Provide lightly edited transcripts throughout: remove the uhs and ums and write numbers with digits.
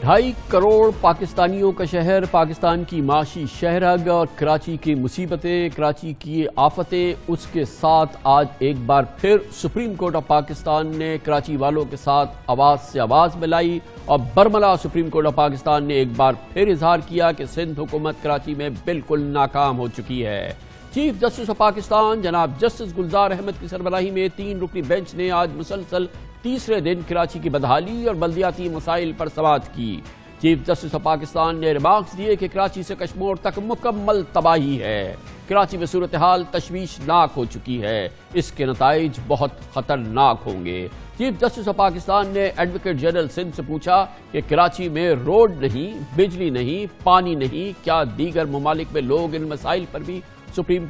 2.5 करोड़ पाकिस्तानियों का शहर, पाकिस्तान की माशी शहरग और कराची की मुसीबतें, कराची की आफतें, उसके साथ आज एक बार फिर सुप्रीम कोर्ट ऑफ पाकिस्तान ने कराची वालों के साथ आवाज़ से आवाज़ मिलाई और बरमला सुप्रीम कोर्ट ऑफ पाकिस्तान ने एक बार फिर इजहार किया कि सिंध हुकूमत कराची में बिल्कुल नाकाम हो चुकी है। चीफ जस्टिस ऑफ पाकिस्तान जनाब जस्टिस गुलजार अहमद की सरबराही में 3 रुकनी बेंच ने आज मुसलसल तीसरे दिन कराची की बदहाली और बल्दियाती मसाइल पर समाअत की। चीफ जस्टिस ऑफ पाकिस्तान ने रिमार्क्स दिए कि कराची से कश्मीर तक मुकम्मल तबाही है। कराची में सूरत हाल तशवीशनाक हो चुकी है, इसके नताइज बहुत खतरनाक होंगे। चीफ जस्टिस ऑफ पाकिस्तान ने एडवोकेट जनरल सिंध से पूछा कि कराची में रोड नहीं, बिजली नहीं, पानी नहीं, क्या दीगर ममालिक में लोग इन मसाइल पर भी सुप्रीम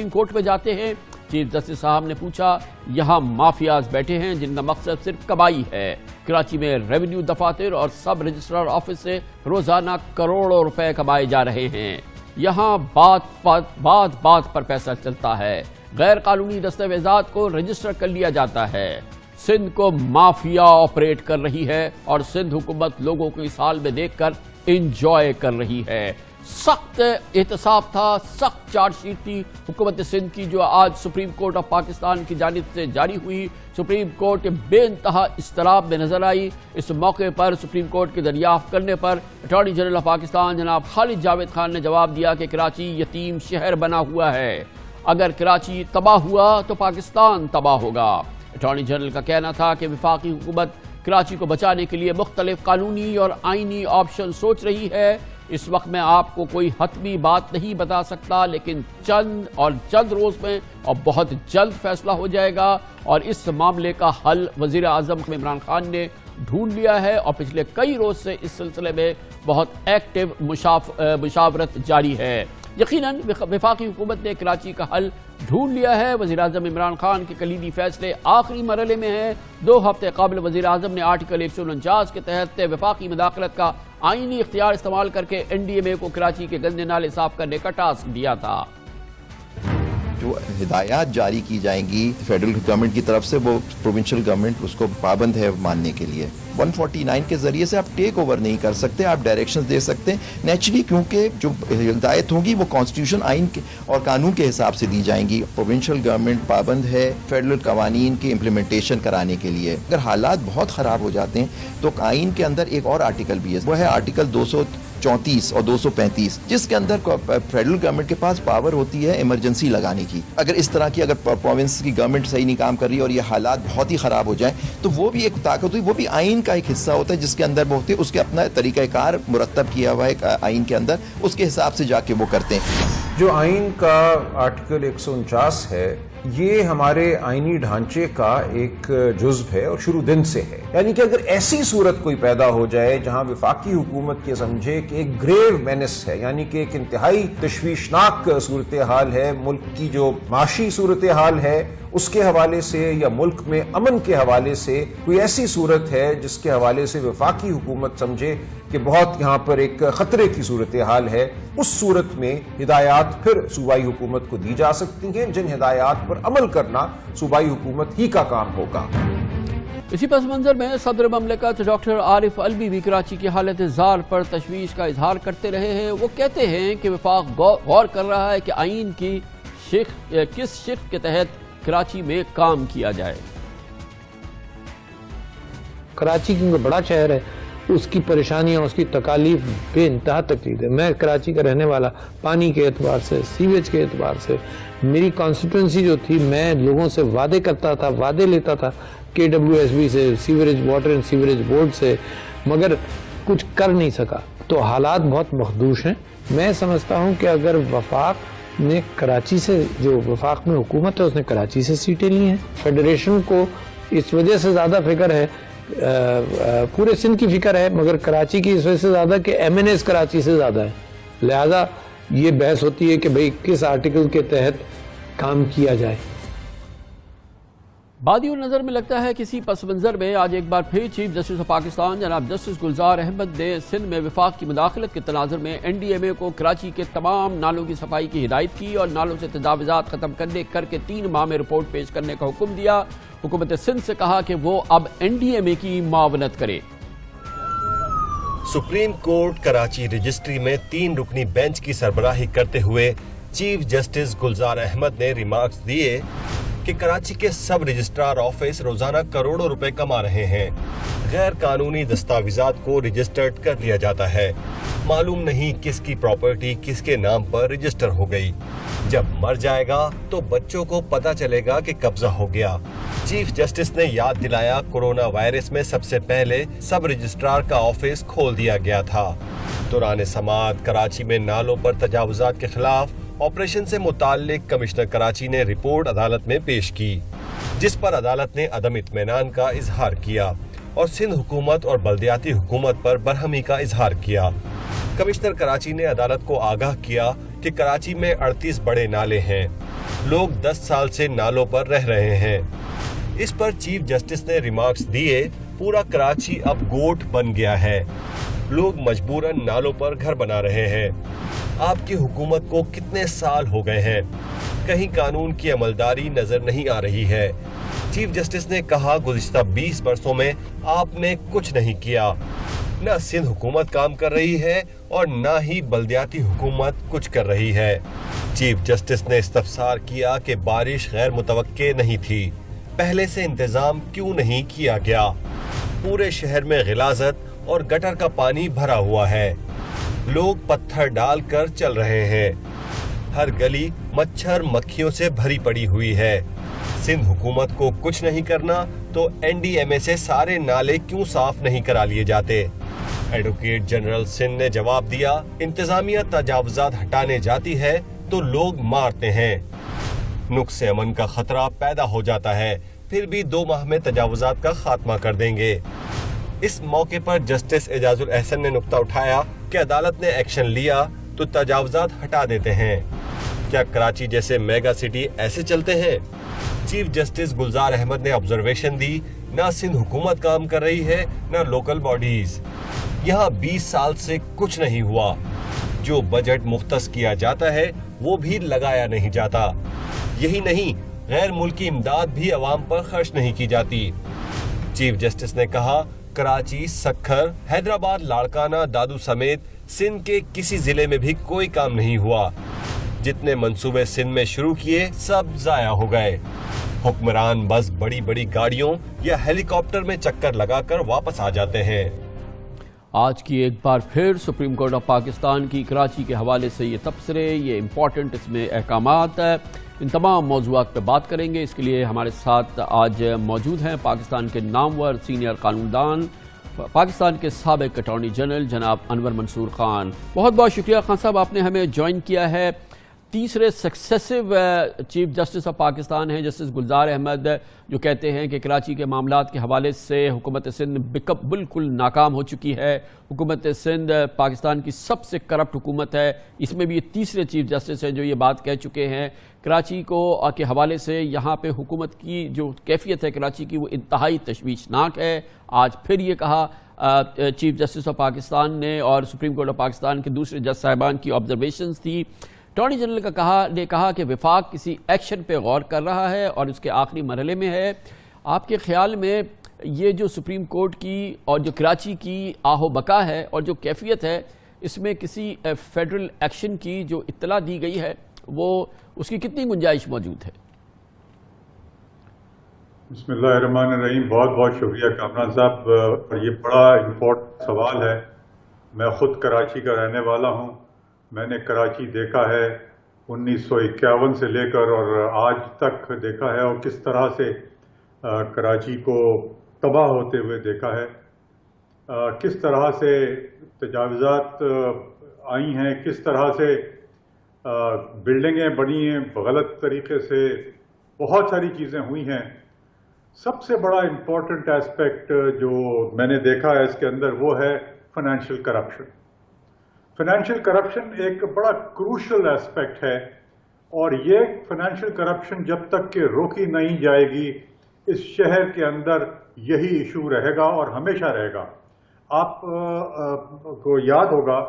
कोर्ट में जाते हैं? चीफ जस्टिस साहब ने पूछा, यहाँ माफियाज बैठे हैं जिनका मकसद सिर्फ कमाई है। कराची में रेवेन्यू दफातर और सब रजिस्ट्रार ऑफिस से रोजाना करोड़ों रुपए कमाए जा रहे हैं। यहाँ बात पर पैसा चलता है, गैर कानूनी दस्तावेजात को रजिस्टर कर लिया जाता है। सिंध को माफिया ऑपरेट कर रही है और सिंध हुकूमत लोगों को इस हाल में देखकर इंजॉय कर रही है। सख्त एहतसाब था, सख्त चार्जशीट थी हुकूमत सिंध की जो आज सुप्रीम कोर्ट ऑफ पाकिस्तान की जानिब से जारी हुई। सुप्रीम कोर्ट बेइंतहा इस्तराब में नजर आई। इस मौके पर सुप्रीम कोर्ट की दरियाफ्त करने पर अटॉर्नी जनरल ऑफ पाकिस्तान जनाब खालिद जावेद खान ने जवाब दिया कि कराची यतीम शहर बना हुआ है, अगर कराची तबाह हुआ तो पाकिस्तान तबाह होगा। अटॉर्नी जनरल का कहना था कि वफाकी हुकूमत कराची को बचाने के लिए मुख्तलिफ कानूनी और आईनी ऑप्शन सोच रही है। इस वक्त मैं आपको कोई हतमी बात नहीं बता सकता, लेकिन चंद रोज में और बहुत जल्द फैसला हो जाएगा और इस मामले का हल वजीर आजम इमरान खान ने ढूंढ लिया है और पिछले कई रोज से इस सिलसिले में बहुत एक्टिव मुशावरत जारी है। यकीनन वफाकी हुकूमत ने कराची का हल ढूंढ लिया है। वज़ीर आज़म इमरान खान के कलीदी फैसले आखिरी मरहले में हैं। 2 हफ्ते कबल वज़ीर आज़म ने आर्टिकल 149 के तहत वफाकी मुदाखलत का आईनी इख्तियार इस्तेमाल करके NDMA को कराची के गंदे नाले साफ करने का टास्क दिया था। जो हिदायत जारी की जाएंगी फेडरल गवर्नमेंट की तरफ से, वो प्रोविंशियल गवर्नमेंट उसको पाबंद है मानने के लिए। 149 के जरिए से आप टेक ओवर नहीं कर सकते, आप डायरेक्शंस दे सकते हैं नेचुरली, क्योंकि जो हिदायत होगी वो कॉन्स्टिट्यूशन, आइन और कानून के हिसाब से दी जाएंगी। प्रोविंशियल गवर्नमेंट पाबंद है फेडरल कवानीन की इम्प्लीमेंटेशन कराने के लिए। अगर हालात बहुत ख़राब हो जाते हैं तो आइन के अंदर एक और आर्टिकल भी है, वो है आर्टिकल 234 और 235, जिसके अंदर फेडरल गवर्नमेंट के पास पावर होती है इमरजेंसी लगाने की। अगर इस तरह की अगर प्रोविंस की गवर्नमेंट सही नहीं काम कर रही है और ये हालात बहुत ही ख़राब हो जाए तो वो भी एक ताकत हुई, वो भी आइन का एक हिस्सा होता है जिसके अंदर वो होती है, उसके अपना तरीक़ाकार मुरत्तब किया हुआ है आइन के अंदर, उसके हिसाब से जाके वो करते हैं। जो आइन का आर्टिकल 149 है ये हमारे आईनी ढांचे का एक जुज़्व है और शुरू दिन से है। यानी कि अगर ऐसी सूरत कोई पैदा हो जाए जहां वफाकी हुकूमत ये समझे कि एक ग्रेव मेनेस है, यानी कि एक इंतहाई तशवीशनाक सूरत हाल है, मुल्क की जो माशी सूरत हाल है उसके हवाले से या मुल्क में अमन के हवाले से कोई ऐसी सूरत है जिसके हवाले से वफाकी हुकूमत समझे कि बहुत यहाँ पर एक खतरे की सूरत हाल है, उस सूरत में हिदायत फिर सूबाई हुकूमत को दी जा सकती हैं, जिन हिदायत पर अमल करना सूबाई हुकूमत ही का काम होगा। इसी पस मंजर में सदर ममलिकत डॉक्टर आरिफ अलवी भी कराची की हालत ज़ार पर तशवीश का इजहार करते रहे हैं। वो कहते हैं कि वफाक गौर कर रहा है कि आइन की किस शिक के तहत कराची में काम किया जाए। कराची क्योंकि बड़ा शहर है, उसकी परेशानियां, उसकी तकालीफ बेइंतहा तकलीफ है। मैं कराची का रहने वाला, पानी के एतबार से, सीवेज के एतबार से, मेरी कॉन्स्टिट्यूंसी जो थी, मैं लोगों से वादे करता था, वादे लेता था KWSB से, sewerage water and sewerage board से, मगर कुछ कर नहीं सका। तो हालात बहुत मखदूश हैं। मैं समझता हूँ कि अगर वफाक ने कराची से, जो वफाक में हुकूमत है उसने कराची से सीटें ली हैं, फेडरेशन को इस वजह से ज़्यादा फिक्र है, पूरे सिंध की फिक्र है, मगर कराची की इस वजह से ज़्यादा कि MNAs कराची से ज़्यादा है। लिहाजा ये बहस होती है कि भाई किस आर्टिकल के तहत काम किया जाए। बादी और नज़र में लगता है किसी पस मंज़र में आज एक बार फिर चीफ जस्टिस ऑफ पाकिस्तान जनाब जस्टिस गुलजार अहमद ने सिंध में वफाक की मुदाखलत के तनाज़ुर में NDMA को कराची के तमाम नालों की सफाई की हिदायत की और नालों से तजावुज़ात ख़त्म करके 3 माह में रिपोर्ट पेश करने का हुक्म दिया। हुकूमत सिंध से कहा कि वो अब NDMA की मुआवनत करे। सुप्रीम कोर्ट कराची रजिस्ट्री में 3 रुकनी बेंच की सरबराही करते हुए चीफ जस्टिस गुलजार अहमद ने रिमार्क्स दिए कि कराची के सब रजिस्ट्रार ऑफिस रोजाना करोड़ों रुपए कमा रहे हैं। गैर कानूनी दस्तावेजात को रजिस्टर्ड कर लिया जाता है। मालूम नहीं किसकी प्रॉपर्टी किसके नाम पर रजिस्टर हो गई। जब मर जाएगा तो बच्चों को पता चलेगा कि कब्जा हो गया। चीफ जस्टिस ने याद दिलाया, कोरोना वायरस में सबसे पहले सब रजिस्ट्रार का ऑफिस खोल दिया गया था। दौरान समाअत कराची में नालों पर तजावुजात के खिलाफ ऑपरेशन से मुताल्लिक कमिश्नर कराची ने रिपोर्ट अदालत में पेश की, जिस पर अदालत ने अदम इत्मीनान का इजहार किया और सिंध हुकूमत और बल्दियाती हुकूमत पर बरहमी का इजहार किया। कमिश्नर कराची ने अदालत को आगाह किया कि कराची में 38 बड़े नाले हैं। लोग 10 साल से नालों पर रह रहे हैं। इस पर चीफ जस्टिस ने रिमार्क्स दिए, पूरा कराची अब गोट बन गया है। लोग मजबूरन नालों पर घर बना रहे हैं। आपकी हुकूमत को कितने साल हो गए हैं, कहीं कानून की अमलदारी नजर नहीं आ रही है। चीफ जस्टिस ने कहा, गुज़िश्ता 20 वर्षों में आपने कुछ नहीं किया। न सिंध हुकूमत काम कर रही है और न ही बल्दियाती हुकूमत कुछ कर रही है। चीफ जस्टिस ने इस्तफसार किया कि बारिश गैर मुतवक्के नहीं थी, पहले से इंतजाम क्यों नहीं किया गया। पूरे शहर में गिलाजत और गटर का पानी भरा हुआ है। लोग पत्थर डालकर चल रहे हैं। हर गली मच्छर मक्खियों से भरी पड़ी हुई है। सिंध हुकूमत को कुछ नहीं करना तो एनडीएमए से सारे नाले क्यों साफ नहीं करा लिए जाते। एडवोकेट जनरल सिंध ने जवाब दिया, इंतजामिया तजावुजात हटाने जाती है तो लोग मारते हैं। नुक्से अमन का खतरा पैदा हो जाता है, फिर भी 2 माह में तजावुजात का खात्मा कर देंगे। इस मौके पर जस्टिस एजाजुल एहसन ने नुक्ता उठाया कि अदालत ने एक्शन लिया तो तजावुजात हटा देते हैं। क्या कराची जैसे मेगा सिटी ऐसे चलते हैं? चीफ जस्टिस गुलजार अहमद ने ऑब्जर्वेशन दी, न सिंध हुकूमत काम कर रही है न लोकल बॉडीज। यहाँ 20 साल से कुछ नहीं हुआ। जो बजट मुख्तस किया जाता है वो भी लगाया नहीं जाता। यही नहीं, गैर मुल्की इमदाद भी अवाम पर खर्च नहीं की जाती। चीफ जस्टिस ने कहा, कराची, सक्खर, हैदराबाद, लाड़काना, दादू समेत सिंध के किसी जिले में भी कोई काम नहीं हुआ। जितने मंसूबे सिंध में शुरू किए सब जाया हो गए। हुक्मरान बस बड़ी बड़ी गाड़ियों या हेलीकॉप्टर में चक्कर लगाकर वापस आ जाते हैं। आज की एक बार फिर सुप्रीम कोर्ट ऑफ पाकिस्तान की कराची के हवाले से ये तबसरे, ये इम्पॉर्टेंट इसमें अहकामात, इन तमाम मौज़ूआत पर बात करेंगे। इसके लिए हमारे साथ आज मौजूद हैं पाकिस्तान के नामवर सीनियर कानूनदान, पाकिस्तान के साबिक अटॉर्नी जनरल जनाब अनवर मंसूर खान। बहुत बहुत शुक्रिया खान साहब, आपने हमें ज्वाइन किया है। तीसरे successive chief justice of Pakistan हैं जस्टिस गुलजार अहमद, जो कहते हैं कि कराची के मामलात के हवाले से हुकूमत सिंध बिल्कुल नाकाम हो चुकी है। हुकूमत सिंध पाकिस्तान की सबसे करप्ट हुकूमत है। इसमें भी ये तीसरे चीफ जस्टिस हैं जो ये बात कह चुके हैं। कराची को के हवाले से यहाँ पे हुकूमत की जो कैफियत है कराची की, वो इंतहाई तशवीशनाक है। आज फिर ये कहा चीफ जस्टिस ऑफ पाकिस्तान ने, और सुप्रीम कोर्ट ऑफ पाकिस्तान के दूसरे जज साहिबान की ऑब्जर्वेशंस थी। अटॉर्नी जनरल ने कहा कि वफाक किसी एक्शन पे गौर कर रहा है और उसके आखिरी मरहले में है। आपके ख्याल में ये जो सुप्रीम कोर्ट की और जो कराची की आहो बका है और जो कैफियत है, इसमें किसी फेडरल एक्शन की जो इत्तला दी गई है वो उसकी कितनी गुंजाइश मौजूद है? बिस्मिल्लाहिर्रहमानिर्रहीम। बहुत बहुत शुक्रिया कामरान साहब, ये बड़ा इम्पोर्टेंट सवाल है। मैं ख़ुद कराची का रहने वाला हूँ। मैंने कराची देखा है 1951 से लेकर और आज तक देखा है, और किस तरह से कराची को तबाह होते हुए देखा है। किस तरह से तजावुजात आई हैं, किस तरह से बिल्डिंगें बनी हैं गलत तरीके से, बहुत सारी चीज़ें हुई हैं। सबसे बड़ा इम्पोर्टेंट एस्पेक्ट जो मैंने देखा है इसके अंदर वो है फाइनेंशियल करप्शन। फाइनेंशियल करप्शन एक बड़ा क्रूशल एस्पेक्ट है, और ये फाइनेंशियल करप्शन जब तक कि रोकी नहीं जाएगी, इस शहर के अंदर यही इशू रहेगा और हमेशा रहेगा। आप को याद होगा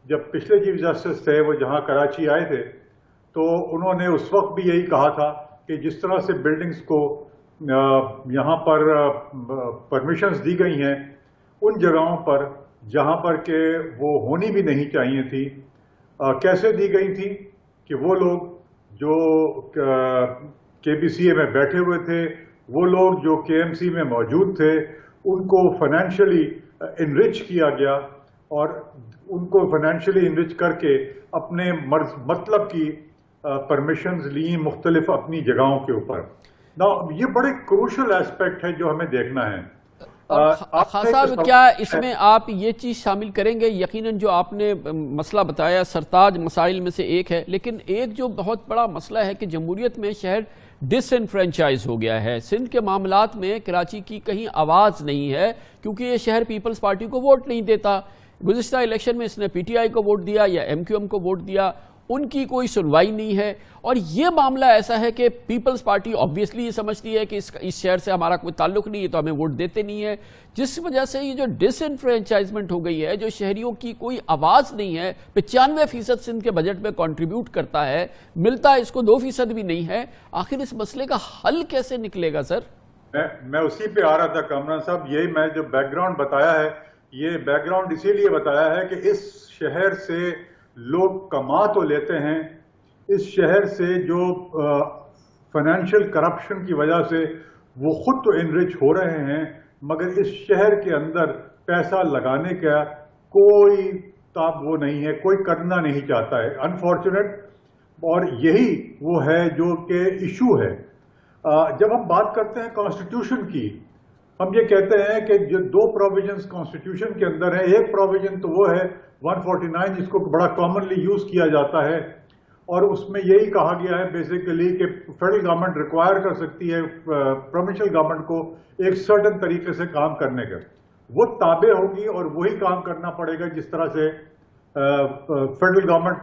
जब पिछले चीफ जस्टिस थे वो जहां कराची आए थे, तो उन्होंने उस वक्त भी यही कहा था कि जिस तरह से बिल्डिंग्स को यहाँ पर परमिशंस दी गई हैं, उन जगहों पर جہاں پر کہ وہ ہونی بھی نہیں چاہیے تھی. کیسے دی گئی تھی کہ وہ لوگ جو KPCA میں بیٹھے ہوئے تھے, وہ لوگ جو KMC میں موجود تھے, ان کو فائنینشلی انرچ کیا گیا اور ان کو فائنینشلی انرچ کر کے اپنے مطلب کی پرمیشنز لی مختلف اپنی جگہوں کے اوپر. یہ بڑے کروشل ایسپیکٹ ہے جو ہمیں دیکھنا ہے. خان صاحب, کیا اس میں آپ یہ چیز شامل کریں گے؟ یقیناً جو آپ نے مسئلہ بتایا سرتاج مسائل میں سے ایک ہے, لیکن ایک جو بہت بڑا مسئلہ ہے کہ جمہوریت میں شہر ڈس انفرینچائز ہو گیا ہے. سندھ کے معاملات میں کراچی کی کہیں آواز نہیں ہے کیونکہ یہ شہر پیپلز پارٹی کو ووٹ نہیں دیتا. گزشتہ الیکشن میں اس نے PTI کو ووٹ دیا یا MQM کو ووٹ دیا, ان کی کوئی سنوائی نہیں ہے. اور یہ معاملہ ایسا ہے کہ پیپلز پارٹی آبویسلی یہ سمجھتی ہے کہ اس شہر سے ہمارا کوئی تعلق نہیں ہے تو ہمیں ووٹ دیتے نہیں ہے, جس وجہ سے یہ جو ڈس انفرینچائزمنٹ ہو گئی ہے, جو شہریوں کی کوئی آواز نہیں ہے. 95% سندھ کے بجٹ میں کنٹریبیوٹ کرتا ہے, ملتا ہے اس کو 2% بھی نہیں ہے. آخر اس مسئلے کا حل کیسے نکلے گا سر؟ میں اسی پہ آ رہا تھا کامران صاحب. یہی میں جو بیک گراؤنڈ بتایا ہے, یہ بیک گراؤنڈ اسی لیے بتایا ہے کہ اس شہر سے لوگ کما تو لیتے ہیں, اس شہر سے جو فائنینشیل کرپشن کی وجہ سے وہ خود تو انرچ ہو رہے ہیں, مگر اس شہر کے اندر پیسہ لگانے کا کوئی وہ نہیں ہے, کوئی کرنا نہیں چاہتا ہے. انفارچونیٹ. اور یہی وہ ہے جو کہ ایشو ہے. جب ہم بات کرتے ہیں کانسٹیٹیوشن کی, ہم یہ کہتے ہیں کہ جو 2 پروویژنز کانسٹیٹیوشن کے اندر ہیں, ایک پروویژن تو وہ ہے 149 جس کو بڑا کامنلی یوز کیا جاتا ہے, اور اس میں یہی کہا گیا ہے بیسیکلی کہ فیڈرل گورنمنٹ ریکوائر کر سکتی ہے پروونشل گورنمنٹ کو ایک سرٹن طریقے سے کام کرنے کا. وہ تابع ہوگی اور وہی کام کرنا پڑے گا جس طرح سے فیڈرل گورنمنٹ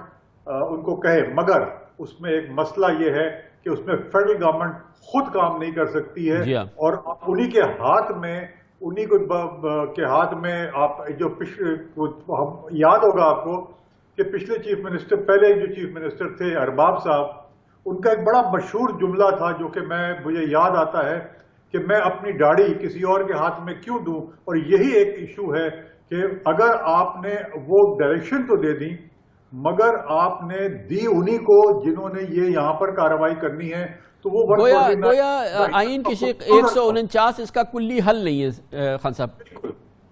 ان کو کہے. مگر اس میں ایک مسئلہ یہ ہے کہ اس میں فیڈرل گورنمنٹ خود کام نہیں کر سکتی ہے, اور انہی کے ہاتھ میں, انہی کے ہاتھ میں آپ جو یاد ہوگا آپ کو کہ پچھلے چیف منسٹر, پہلے جو چیف منسٹر تھے ارباب صاحب, ان کا ایک بڑا مشہور جملہ تھا جو کہ مجھے یاد آتا ہے کہ میں اپنی داڑھی کسی اور کے ہاتھ میں کیوں دوں. اور یہی ایک ایشو ہے کہ اگر آپ نے وہ ڈائریکشن تو دے دی, مگر آپ نے دی انہی کو جنہوں نے یہ یہاں پر کارروائی کرنی ہے, تو وہ گویا آئین کی شق 149 اس کا کلی حل نہیں ہے خان صاحب.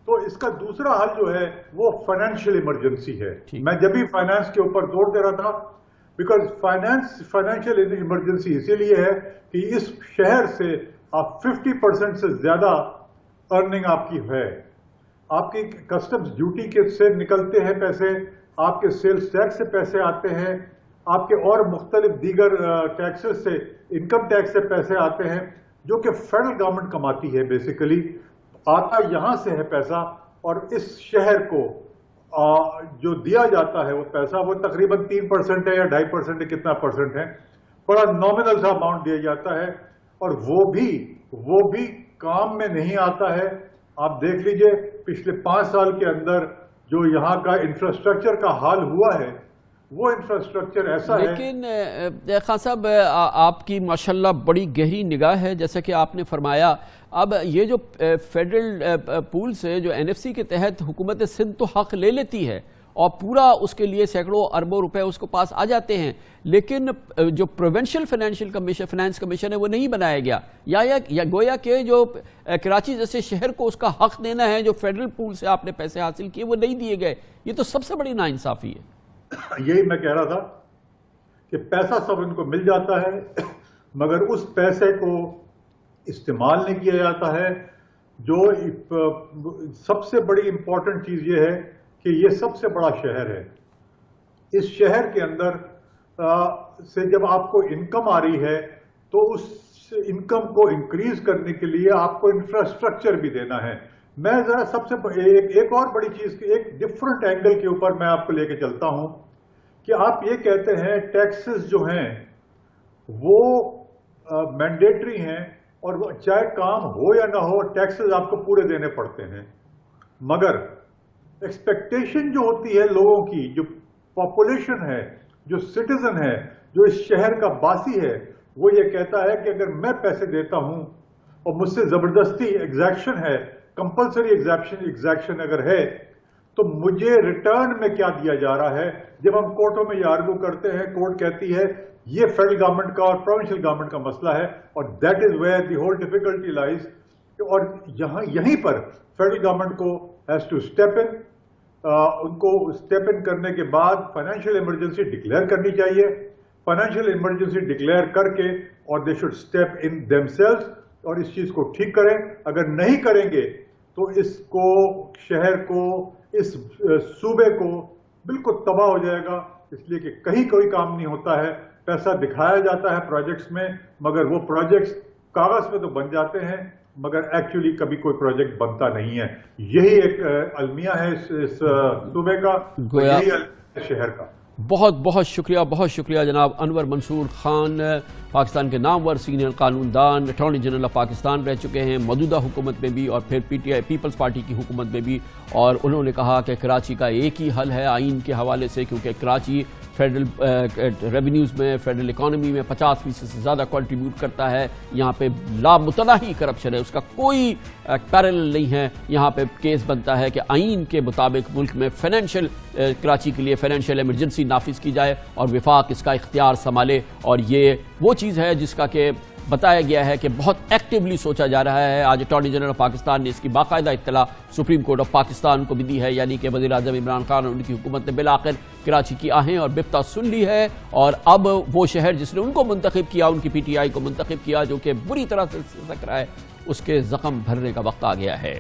تو اس کا دوسرا حل جو ہے وہ فائنینشیل ایمرجنسی ہے. میں جب بھی فائنانس کے اوپر زور دے رہا تھا, بیکاز فائنینشیل ایمرجنسی اسی لیے ہے کہ اس شہر سے آپ 50% سے زیادہ ارننگ آپ کی ہے. آپ کی کسٹمز ڈیوٹی کے سے نکلتے ہیں پیسے, آپ کے سیلز ٹیکس سے پیسے آتے ہیں, آپ کے اور مختلف دیگر ٹیکسز سے, انکم ٹیکس سے پیسے آتے ہیں جو کہ فیڈرل گورنمنٹ کماتی ہے. بیسیکلی آتا یہاں سے ہے پیسہ, اور اس شہر کو جو دیا جاتا ہے وہ پیسہ وہ تقریباً 3% ہے یا 2.5% ہے, کتنا پرسنٹ ہے, بڑا نامنل سا اماؤنٹ دیا جاتا ہے, اور وہ بھی کام میں نہیں آتا ہے. آپ دیکھ لیجئے پچھلے 5 سال کے اندر جو یہاں کا انفراسٹرکچر کا حال ہوا ہے, وہ انفراسٹرکچر ایسا ہے. لیکن خان صاحب آپ کی ماشاءاللہ بڑی گہری نگاہ ہے, جیسا کہ آپ نے فرمایا. اب یہ جو فیڈرل پول سے جو NFC کے تحت حکومت سندھ تو حق لے لیتی ہے اور پورا اس کے لیے سینکڑوں اربوں روپے اس کو پاس آ جاتے ہیں, لیکن جو پروونشل فائنانس کمیشن ہے وہ نہیں بنایا گیا, یا گویا کہ جو کراچی جیسے شہر کو اس کا حق دینا ہے جو فیڈرل پول سے آپ نے پیسے حاصل کیے وہ نہیں دیے گئے. یہ تو سب سے بڑی ناانصافی ہے. یہی میں کہہ رہا تھا کہ پیسہ سب ان کو مل جاتا ہے, مگر اس پیسے کو استعمال نہیں کیا جاتا ہے. جو سب سے بڑی امپورٹنٹ چیز یہ ہے کہ یہ سب سے بڑا شہر ہے. اس شہر کے اندر سے جب آپ کو انکم آ رہی ہے تو اس انکم کو انکریز کرنے کے لیے آپ کو انفراسٹرکچر بھی دینا ہے. میں ذرا سب سے ایک اور بڑی چیز کی ایک ڈفرنٹ اینگل کے اوپر میں آپ کو لے کے چلتا ہوں کہ آپ یہ کہتے ہیں ٹیکسز جو ہیں وہ مینڈیٹری ہیں, اور چاہے کام ہو یا نہ ہو ٹیکسز آپ کو پورے دینے پڑتے ہیں, مگر ایکسپیکٹیشن جو ہوتی ہے لوگوں کی, جو پاپولیشن ہے, جو سٹیزن ہے, جو اس شہر کا باسی ہے, وہ یہ کہتا ہے کہ اگر میں پیسے دیتا ہوں اور مجھ سے زبردستی ایگزیکشن ہے, کمپلسری ایگزیکشن اگر ہے, تو مجھے ریٹرن میں کیا دیا جا رہا ہے؟ جب ہم کورٹوں میں یہ آرگو کرتے ہیں، کورٹ کہتی ہے یہ فیڈرل گورنمنٹ کا اور پروونشل گورنمنٹ کا مسئلہ ہے، اور that is where the whole difficulty لائز. اور یہیں پر فیڈرل گورنمنٹ کو ہیز ٹو اسٹیپ ان. ان کو اسٹیپ ان کرنے کے بعد فائنینشیل ایمرجنسی ڈکلیئر کرنی چاہیے. فائنینشیل ایمرجنسی ڈکلیئر کر کے اور دے شوڈ اسٹیپ ان دیم سیلز اور اس چیز کو ٹھیک کریں. اگر نہیں کریں گے تو اس کو، شہر کو، اس صوبے کو بالکل تباہ ہو جائے گا. اس لیے کہ کہیں کوئی کام نہیں ہوتا ہے، پیسہ دکھایا جاتا ہے پروجیکٹس میں، مگر وہ پروجیکٹس کاغذ پہ تو بن جاتے ہیں مگر ایکچولی کبھی کوئی پروجیکٹ بنتا نہیں ہے. یہی ایک المیہ ہے اس صوبے کا، یہی شہر کا. بہت بہت شکریہ جناب انور منصور خان، پاکستان کے نامور سینئر قانون دان، اٹارنی جنرل آف پاکستان رہ چکے ہیں موجودہ حکومت میں بھی اور پھر P T I People's Party کی حکومت میں بھی. اور انہوں نے کہا کہ کراچی کا ایک ہی حل ہے آئین کے حوالے سے، کیونکہ کراچی فیڈرل ریونیوز میں، فیڈرل اکانومی میں 50% سے زیادہ کنٹریبیوٹ کرتا ہے. یہاں پہ لامتناہی کرپشن ہے، اس کا کوئی پیرلل نہیں ہے. یہاں پہ کیس بنتا ہے کہ آئین کے مطابق ملک میں فائنینشیل، کراچی کے لیے فائنینشیل ایمرجنسی نافذ کی جائے اور وفاق اس کا اختیار سنبھالے. اور یہ وہ چیز ہے جس کا کہ بتایا گیا ہے کہ بہت ایکٹیولی سوچا جا رہا ہے. آج اٹارنی جنرل آف پاکستان نے اس کی باقاعدہ اطلاع سپریم کورٹ آف پاکستان کو بھی دی ہے، یعنی کہ وزیر اعظم عمران خان اور ان کی حکومت نے بالآخر کراچی کی آہیں اور بپتا سن لی ہے. اور اب وہ شہر جس نے ان کو منتخب کیا، ان کی پی ٹی آئی کو منتخب کیا، جو کہ بری طرح سے سک رہا ہے، اس کے زخم بھرنے کا وقت آ گیا ہے.